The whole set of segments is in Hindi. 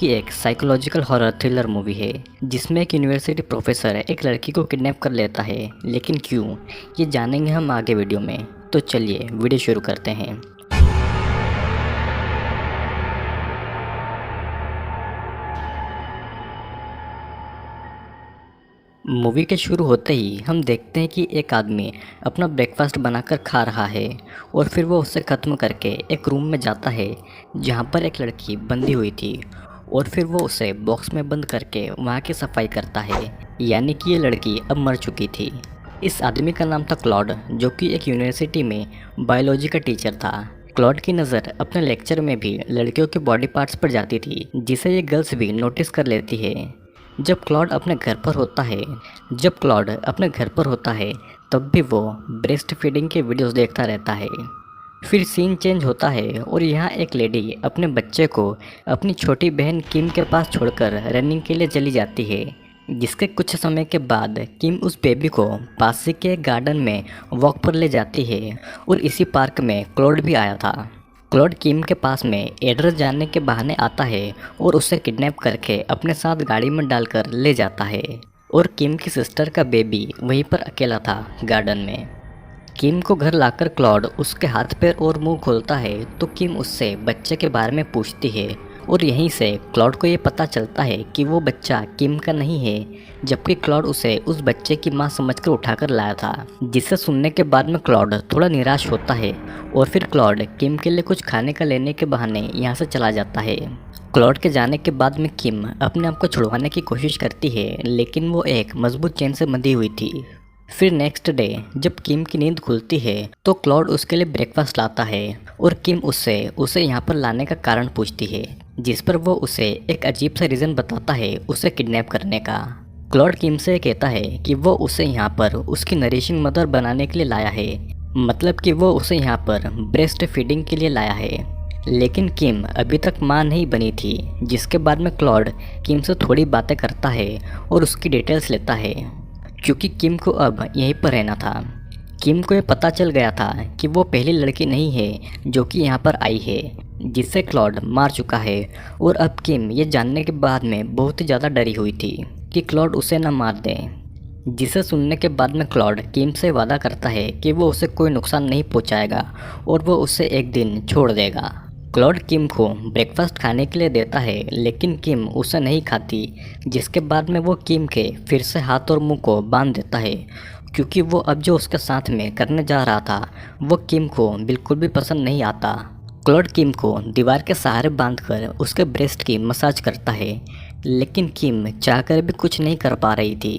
कि एक साइकोलॉजिकल हॉरर थ्रिलर मूवी है जिसमें एक यूनिवर्सिटी प्रोफेसर एक लड़की को किडनैप कर लेता है। लेकिन क्यों, ये जानेंगे हम आगे वीडियो में। तो चलिए वीडियो शुरू करते हैं। मूवी के शुरू होते ही हम देखते हैं कि एक आदमी अपना ब्रेकफास्ट बनाकर खा रहा है और फिर वो उसे ख़त्म करके एक रूम में जाता है जहाँ पर एक लड़की बंधी हुई थी और फिर वो उसे बॉक्स में बंद करके वहाँ की सफाई करता है। यानी कि ये लड़की अब मर चुकी थी। इस आदमी का नाम था क्लॉड, जो कि एक यूनिवर्सिटी में बायोलॉजी का टीचर था। क्लॉड की नज़र अपने लेक्चर में भी लड़कियों के बॉडी पार्ट्स पर जाती थी, जिसे ये गर्ल्स भी नोटिस कर लेती है। जब क्लॉड अपने घर पर होता है तब भी वो ब्रेस्ट फीडिंग के वीडियोस देखता रहता है। फिर सीन चेंज होता है और यहाँ एक लेडी अपने बच्चे को अपनी छोटी बहन किम के पास छोड़कर रनिंग के लिए चली जाती है। जिसके कुछ समय के बाद किम उस बेबी को पास ही के गार्डन में वॉक पर ले जाती है और इसी पार्क में क्लॉड भी आया था। क्लॉड किम के पास में एड्रेस जानने के बहाने आता है और उसे किडनैप करके अपने साथ गाड़ी में डालकर ले जाता है। और किम की सिस्टर का बेबी वहीं पर अकेला था गार्डन में। किम को घर लाकर क्लॉड उसके हाथ पैर और मुंह खोलता है तो किम उससे बच्चे के बारे में पूछती है और यहीं से क्लॉड को ये पता चलता है कि वो बच्चा किम का नहीं है, जबकि क्लॉड उसे उस बच्चे की मां समझकर उठाकर लाया था। जिसे सुनने के बाद में क्लॉड थोड़ा निराश होता है और फिर क्लॉड किम के लिए कुछ खाने का लेने के बहाने यहाँ से चला जाता है। क्लॉड के जाने के बाद में किम अपने आप को छुड़वाने की कोशिश करती है, लेकिन वो एक मजबूत चेन से बंधी हुई थी। फिर नेक्स्ट डे जब किम की नींद खुलती है तो क्लॉड उसके लिए ब्रेकफास्ट लाता है और किम उसे यहाँ पर लाने का कारण पूछती है, जिस पर वो उसे एक अजीब सा रीज़न बताता है उसे किडनैप करने का। क्लॉड किम से कहता है कि वो उसे यहाँ पर उसकी नरिशिंग मदर बनाने के लिए लाया है, मतलब कि वो उसे यहाँ पर ब्रेस्ट फीडिंग के लिए लाया है। लेकिन किम अभी तक मां नहीं बनी थी, जिसके बाद में क्लॉड किम से थोड़ी बातें करता है और उसकी डिटेल्स लेता है, क्योंकि किम को अब यहीं पर रहना था। किम को ये पता चल गया था कि वो पहली लड़की नहीं है जो कि यहाँ पर आई है, जिसे क्लॉड मार चुका है। और अब किम ये जानने के बाद में बहुत ही ज़्यादा डरी हुई थी कि क्लॉड उसे न मार दे। जिसे सुनने के बाद में क्लॉड किम से वादा करता है कि वो उसे कोई नुकसान नहीं पहुँचाएगा और वो उसे एक दिन छोड़ देगा। क्लॉड किम को ब्रेकफास्ट खाने के लिए देता है, लेकिन किम उसे नहीं खाती, जिसके बाद में वो किम के फिर से हाथ और मुंह को बांध देता है, क्योंकि वो अब जो उसके साथ में करने जा रहा था वो किम को बिल्कुल भी पसंद नहीं आता। क्लॉड किम को दीवार के सहारे बांधकर उसके ब्रेस्ट की मसाज करता है, लेकिन किम चाहकर भी कुछ नहीं कर पा रही थी।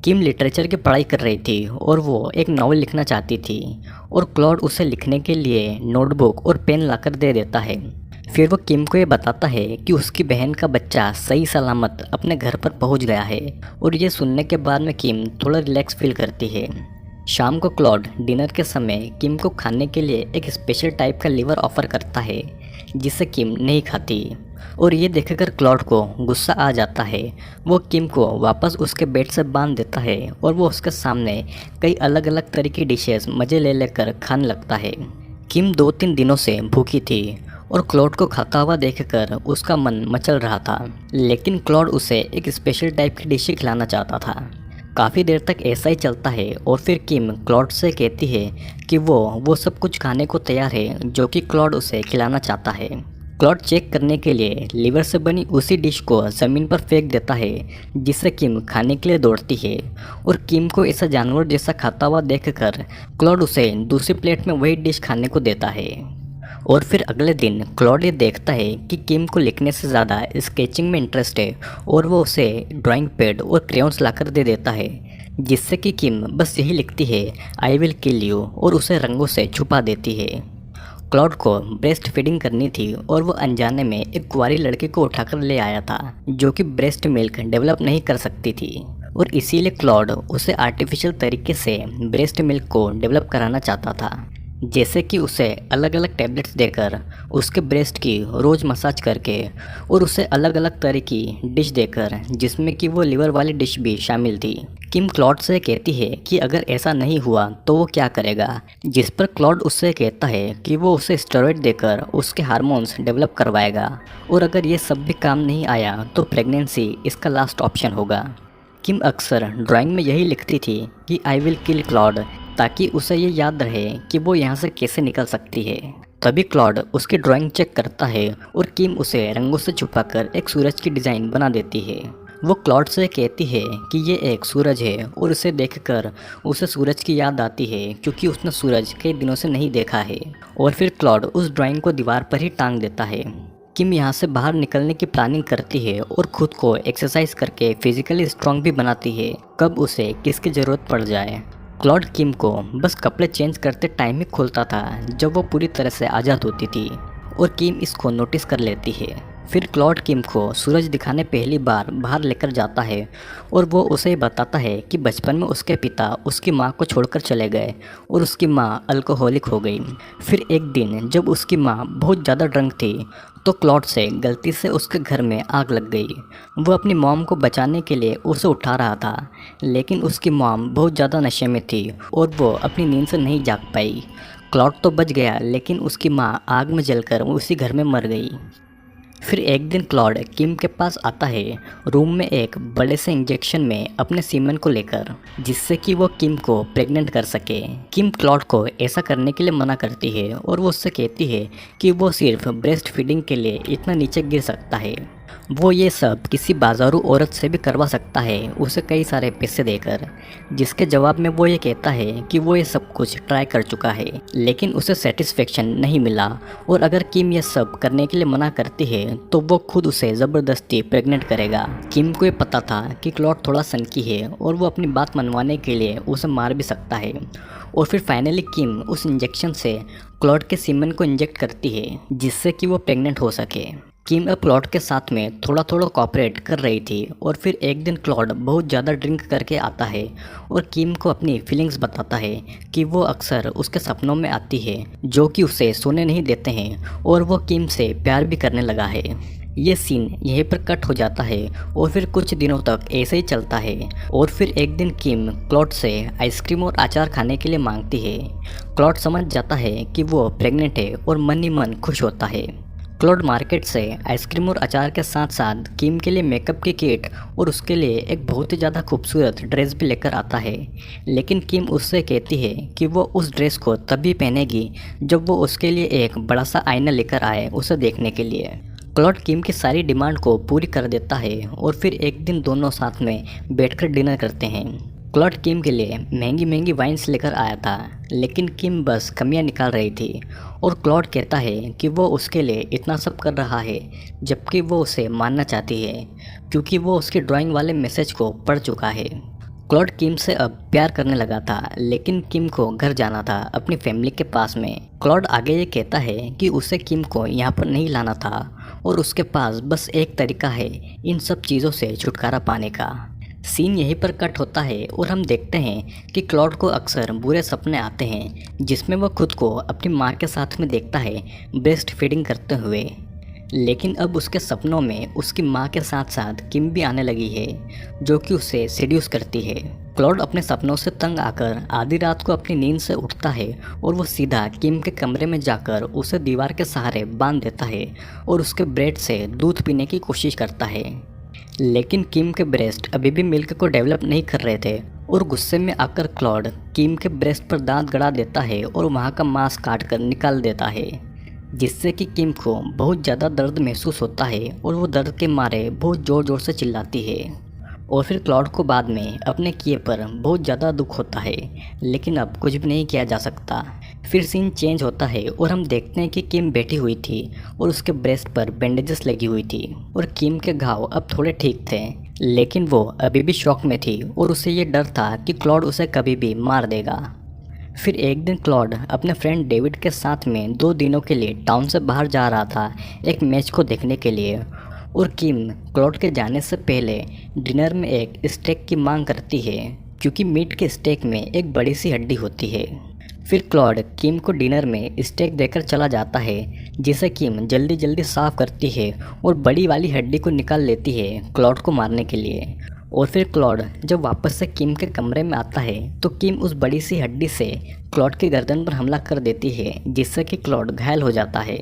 किम लिटरेचर की पढ़ाई कर रही थी और वो एक नावल लिखना चाहती थी और क्लॉड उसे लिखने के लिए नोटबुक और पेन लाकर दे देता है। फिर वो किम को ये बताता है कि उसकी बहन का बच्चा सही सलामत अपने घर पर पहुंच गया है और ये सुनने के बाद में किम थोड़ा रिलैक्स फील करती है। शाम को क्लॉड डिनर के समय किम को खाने के लिए एक स्पेशल टाइप का लिवर ऑफर करता है, जिसे किम नहीं खाती। और ये देखकर क्लॉड को गुस्सा आ जाता है। वो किम को वापस उसके बेड से बांध देता है और वो उसके सामने कई अलग अलग तरह की डिशेस मज़े ले लेकर खाने लगता है। किम 2-3 दिनों से भूखी थी और क्लॉड को खाता हुआ देखकर उसका मन मचल रहा था, लेकिन क्लॉड उसे एक स्पेशल टाइप की डिश खिलाना चाहता था। काफ़ी देर तक ऐसा ही चलता है और फिर किम क्लॉड से कहती है कि वो सब कुछ खाने को तैयार है जो कि क्लॉड उसे खिलाना चाहता है। क्लॉड चेक करने के लिए लीवर से बनी उसी डिश को ज़मीन पर फेंक देता है, जिसे किम खाने के लिए दौड़ती है। और किम को ऐसा जानवर जैसा खाता हुआ देखकर क्लॉड उसे दूसरी प्लेट में वही डिश खाने को देता है। और फिर अगले दिन क्लॉड ये देखता है कि किम को लिखने से ज़्यादा स्केचिंग में इंटरेस्ट है और वो उसे ड्राइंग पैड और क्रेयॉन्स लाकर दे देता है, जिससे कि किम बस यही लिखती है, आई विल किल यू, और उसे रंगों से छुपा देती है। क्लॉड को ब्रेस्ट फीडिंग करनी थी और वो अनजाने में एक कुंवारी लड़की को उठाकर ले आया था जो कि ब्रेस्ट मिल्क डेवलप नहीं कर सकती थी, और इसीलिए क्लॉड उसे आर्टिफिशियल तरीके से ब्रेस्ट मिल्क को डेवलप कराना चाहता था। जैसे कि उसे अलग अलग टैबलेट्स देकर, उसके ब्रेस्ट की रोज़ मसाज करके और उसे अलग अलग तरह की डिश देकर, जिसमें कि वो लिवर वाली डिश भी शामिल थी। किम क्लॉड से कहती है कि अगर ऐसा नहीं हुआ तो वो क्या करेगा, जिस पर क्लॉड उससे कहता है कि वो उसे स्टेरॉइड देकर उसके हार्मोन्स डेवलप करवाएगा और अगर ये सब भी काम नहीं आया तो प्रेगनेंसी इसका लास्ट ऑप्शन होगा। किम अक्सर ड्राइंग में यही लिखती थी कि आई विल किल क्लॉड, ताकि उसे ये याद रहे कि वो यहाँ से कैसे निकल सकती है। तभी क्लॉड उसकी ड्राइंग चेक करता है और किम उसे रंगों से छुपाकर एक सूरज की डिज़ाइन बना देती है। वो क्लॉड से कहती है कि ये एक सूरज है और उसे देखकर उसे सूरज की याद आती है, क्योंकि उसने सूरज कई दिनों से नहीं देखा है। और फिर क्लॉड उस ड्राइंग को दीवार पर ही टांग देता है। किम यहाँ से बाहर निकलने की प्लानिंग करती है और खुद को एक्सरसाइज करके फिजिकली स्ट्रांग भी बनाती है, कब उसे किसकी ज़रूरत पड़ जाए। क्लॉड किम को बस कपड़े चेंज करते टाइम ही खोलता था जब वो पूरी तरह से आज़ाद होती थी और किम इसको नोटिस कर लेती है। फिर क्लॉड किम को सूरज दिखाने पहली बार बाहर लेकर जाता है और वो उसे बताता है कि बचपन में उसके पिता उसकी माँ को छोड़कर चले गए और उसकी माँ अल्कोहलिक हो गई। फिर एक दिन जब उसकी माँ बहुत ज़्यादा ड्रंक थी तो क्लॉड से गलती से उसके घर में आग लग गई। वो अपनी मॉम को बचाने के लिए उसे उठा रहा था, लेकिन उसकी मॉम बहुत ज़्यादा नशे में थी और वो अपनी नींद से नहीं जाग पाई। क्लॉड तो बच गया, लेकिन उसकी माँ आग में जलकर उसी घर में मर गई। फिर एक दिन क्लॉड किम के पास आता है रूम में एक बड़े से इंजेक्शन में अपने सीमन को लेकर, जिससे कि वो किम को प्रेग्नेंट कर सके। किम क्लॉड को ऐसा करने के लिए मना करती है और वो उससे कहती है कि वो सिर्फ ब्रेस्ट फीडिंग के लिए इतना नीचे गिर सकता है। वो ये सब किसी बाजारू औरत से भी करवा सकता है उसे कई सारे पैसे देकर, जिसके जवाब में वो ये कहता है कि वो ये सब कुछ ट्राई कर चुका है लेकिन उसे सेटिस्फेक्शन नहीं मिला और अगर किम ये सब करने के लिए मना करती है तो वो खुद उसे ज़बरदस्ती प्रेग्नेंट करेगा। किम को ये पता था कि क्लॉड थोड़ा सनकी है और वो अपनी बात मनवाने के लिए उसे मार भी सकता है। और फिर फाइनली किम उस इंजेक्शन से क्लॉड के सीमन को इंजेक्ट करती है, जिससे कि वो प्रेग्नेंट हो सके। किम अब क्लॉड के साथ में थोड़ा थोड़ा कोऑपरेट कर रही थी और फिर एक दिन क्लॉड बहुत ज़्यादा ड्रिंक करके आता है और किम को अपनी फीलिंग्स बताता है कि वो अक्सर उसके सपनों में आती है, जो कि उसे सोने नहीं देते हैं और वो किम से प्यार भी करने लगा है। ये सीन यहीं पर कट हो जाता है और फिर कुछ दिनों तक ऐसे ही चलता है और फिर एक दिन किम क्लॉड से आइसक्रीम और अचार खाने के लिए मांगती है। क्लॉड समझ जाता है कि वो प्रेग्नेंट है और मन ही मन खुश होता है। क्लॉड मार्केट से आइसक्रीम और अचार के साथ साथ किम के लिए मेकअप की किट और उसके लिए एक बहुत ही ज़्यादा खूबसूरत ड्रेस भी लेकर आता है, लेकिन किम उससे कहती है कि वो उस ड्रेस को तभी पहनेगी जब वो उसके लिए एक बड़ा सा आईना लेकर आए उसे देखने के लिए। क्लॉड किम की सारी डिमांड को पूरी कर देता है और फिर एक दिन दोनों साथ में बैठकर डिनर करते हैं। क्लॉड किम के लिए महंगी महंगी वाइन्स लेकर आया था, लेकिन किम बस कमियां निकाल रही थी और क्लॉड कहता है कि वो उसके लिए इतना सब कर रहा है जबकि वो उसे मानना चाहती है, क्योंकि वो उसके ड्राइंग वाले मैसेज को पढ़ चुका है। क्लॉड किम से अब प्यार करने लगा था, लेकिन किम को घर जाना था अपनी फैमिली के पास में। क्लॉड आगे ये कहता है कि उसे किम को यहाँ पर नहीं लाना था और उसके पास बस एक तरीका है इन सब चीज़ों से छुटकारा पाने का। सीन यहीं पर कट होता है और हम देखते हैं कि क्लॉड को अक्सर बुरे सपने आते हैं, जिसमें वह खुद को अपनी माँ के साथ में देखता है ब्रेस्ट फीडिंग करते हुए। लेकिन अब उसके सपनों में उसकी माँ के साथ साथ किम भी आने लगी है, जो कि उसे सेड्यूस करती है। क्लॉड अपने सपनों से तंग आकर आधी रात को अपनी नींद से उठता है और वो सीधा किम के कमरे में जाकर उसे दीवार के सहारे बांध देता है और उसके ब्रेस्ट से दूध पीने की कोशिश करता है। लेकिन किम के ब्रेस्ट अभी भी मिल्क को डेवलप नहीं कर रहे थे और गुस्से में आकर क्लॉड किम के ब्रेस्ट पर दांत गड़ा देता है और वहाँ का मांस काट कर निकाल देता है, जिससे कि किम को बहुत ज़्यादा दर्द महसूस होता है और वो दर्द के मारे बहुत ज़ोर ज़ोर से चिल्लाती है। और फिर क्लॉड को बाद में अपने किए पर बहुत ज़्यादा दुख होता है, लेकिन अब कुछ भी नहीं किया जा सकता। फिर सीन चेंज होता है और हम देखते हैं कि किम बैठी हुई थी और उसके ब्रेस्ट पर बैंडेजेस लगी हुई थी और किम के घाव अब थोड़े ठीक थे, लेकिन वो अभी भी शॉक में थी और उसे ये डर था कि क्लॉड उसे कभी भी मार देगा। फिर एक दिन क्लॉड अपने फ्रेंड डेविड के साथ में 2 दिनों के लिए टाउन से बाहर जा रहा था एक मैच को देखने के लिए और किम क्लॉड के जाने से पहले डिनर में एक स्टेक की मांग करती है, क्योंकि मीट के स्टेक में एक बड़ी सी हड्डी होती है। फिर क्लॉड किम को डिनर में स्टेक देकर चला जाता है, जिसे किम जल्दी जल्दी साफ करती है और बड़ी वाली हड्डी को निकाल लेती है क्लॉड को मारने के लिए। और फिर क्लॉड जब वापस से किम के कमरे में आता है तो किम उस बड़ी सी हड्डी से क्लॉड की गर्दन पर हमला कर देती है, जिससे कि क्लॉड घायल हो जाता है।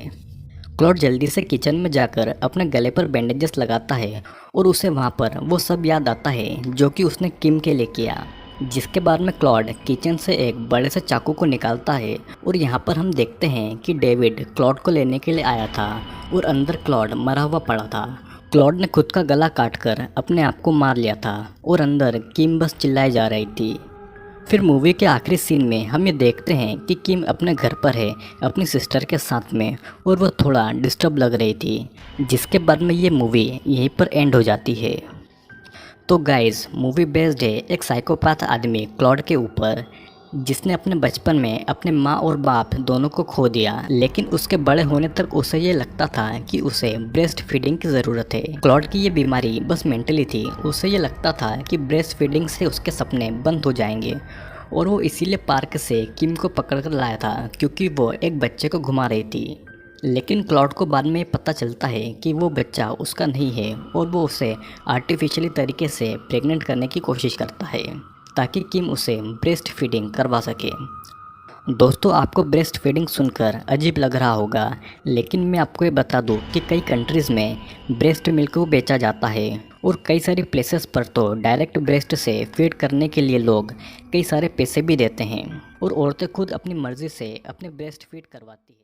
क्लॉड जल्दी से किचन में जाकर अपने गले पर बैंडेजेस लगाता है और उसे वहाँ पर वो सब याद आता है जो कि उसने किम के लिए किया। जिसके बाद में क्लॉड किचन से एक बड़े से चाकू को निकालता है और यहाँ पर हम देखते हैं कि डेविड क्लॉड को लेने के लिए आया था और अंदर क्लॉड मरा हुआ पड़ा था। क्लॉड ने खुद का गला काटकर अपने आप को मार लिया था और अंदर किम बस चिल्लाई जा रही थी। फिर मूवी के आखिरी सीन में हम ये देखते हैं कि किम अपने घर पर है अपनी सिस्टर के साथ में और वो थोड़ा डिस्टर्ब लग रही थी। जिसके बाद में ये मूवी यहीं पर एंड हो जाती है। तो गाइस, मूवी बेस्ड है एक साइकोपैथ आदमी क्लॉड के ऊपर, जिसने अपने बचपन में अपने माँ और बाप दोनों को खो दिया, लेकिन उसके बड़े होने तक उसे ये लगता था कि उसे ब्रेस्ट फीडिंग की ज़रूरत है। क्लॉड की ये बीमारी बस मेंटली थी, उसे ये लगता था कि ब्रेस्ट फीडिंग से उसके सपने बंद हो जाएंगे और वो इसीलिए पार्क से किम को पकड़ कर लाया था, क्योंकि वो एक बच्चे को घुमा रही थी। लेकिन क्लॉड को बाद में पता चलता है कि वो बच्चा उसका नहीं है और वो उसे आर्टिफिशियली तरीके से प्रेग्नेंट करने की कोशिश करता है ताकि किम उसे ब्रेस्ट फीडिंग करवा सके। दोस्तों, आपको ब्रेस्ट फीडिंग सुनकर अजीब लग रहा होगा, लेकिन मैं आपको ये बता दूं कि कई कंट्रीज़ में ब्रेस्ट मिल्क को बेचा जाता है और कई सारी प्लेसेस पर तो डायरेक्ट ब्रेस्ट से फीड करने के लिए लोग कई सारे पैसे भी देते हैं और औरतें खुद अपनी मर्ज़ी से अपने ब्रेस्ट फीड करवाती है।